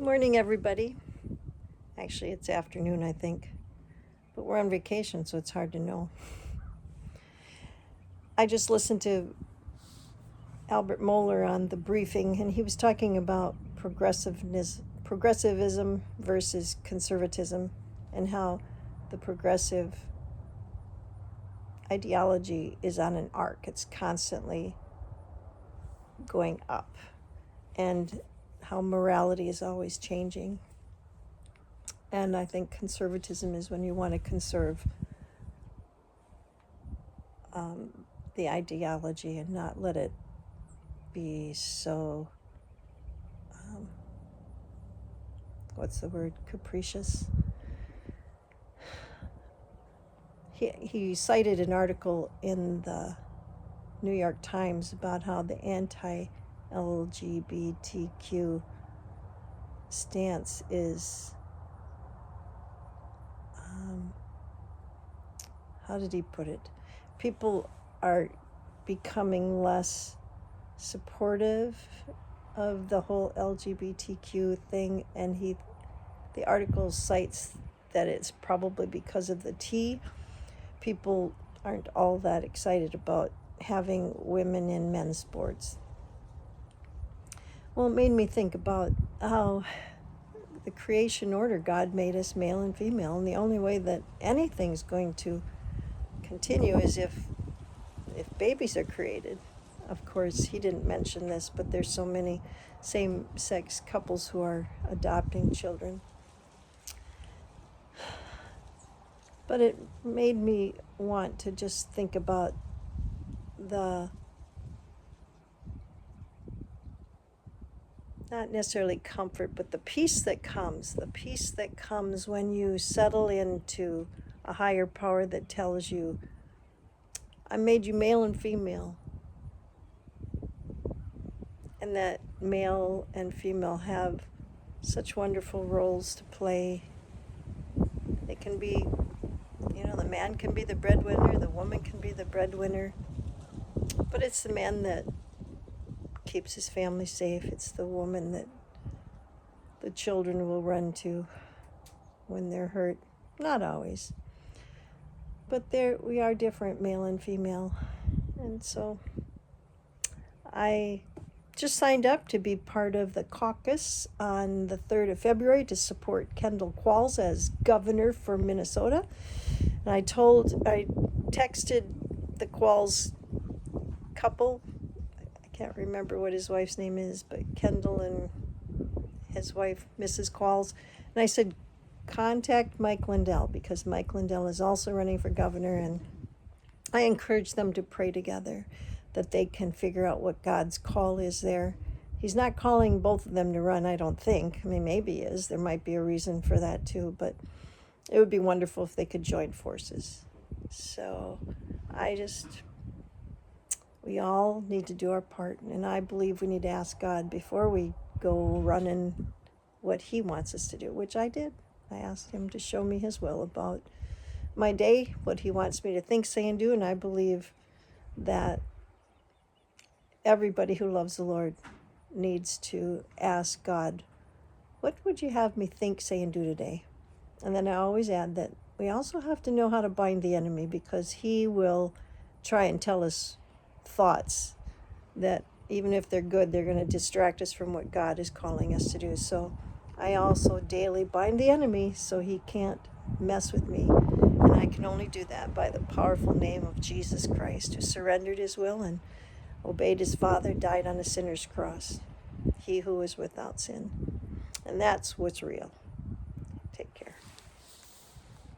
Good morning, everybody. Actually, it's afternoon, I think. But we're on vacation, so it's hard to know. I just listened to Albert Mohler on the briefing, and he was talking about progressivism versus conservatism, and how the progressive ideology is on an arc. It's constantly going up, and how morality is always changing. And I think conservatism is when you want to conserve the ideology and not let it be so, what's the word, capricious. He cited an article in the New York Times about how the anti-LGBTQ stance is, how did he put it? People are becoming less supportive of the whole LGBTQ thing, and the article cites that it's probably because of the T. People aren't all that excited about having women in men's sports. Well, it made me think about how the creation order, God made us male and female, and the only way that anything's going to continue is if babies are created. Of course, he didn't mention this, but there's so many same-sex couples who are adopting children. But it made me want to just think about the, not necessarily comfort, but the peace that comes when you settle into a higher power that tells you, I made you male and female, and that male and female have such wonderful roles to play. They can be, the man can be the breadwinner, the woman can be the breadwinner, but it's the man that keeps his family safe. It's the woman that the children will run to when they're hurt. Not always, but we are different, male and female. And so I just signed up to be part of the caucus on the 3rd of February to support Kendall Qualls as governor for Minnesota. And I texted the Qualls couple, I can't remember what his wife's name is, but Kendall and his wife, Mrs. Qualls, and I said, contact Mike Lindell, because Mike Lindell is also running for governor, and I encourage them to pray together that they can figure out what God's call is there. He's not calling both of them to run, I don't think. I mean, maybe he is. There might be a reason for that too, but it would be wonderful if they could join forces. So we all need to do our part, and I believe we need to ask God before we go running what he wants us to do, which I did. I asked him to show me his will about my day, what he wants me to think, say, and do, and I believe that everybody who loves the Lord needs to ask God, what would you have me think, say, and do today? And then I always add that we also have to know how to bind the enemy, because he will try and tell us thoughts that, even if they're good, they're going to distract us from what God is calling us to do. So I also daily bind the enemy so he can't mess with me. And I can only do that by the powerful name of Jesus Christ, who surrendered his will and obeyed his Father, died on a sinner's cross, he who is without sin. And that's what's real. Take care.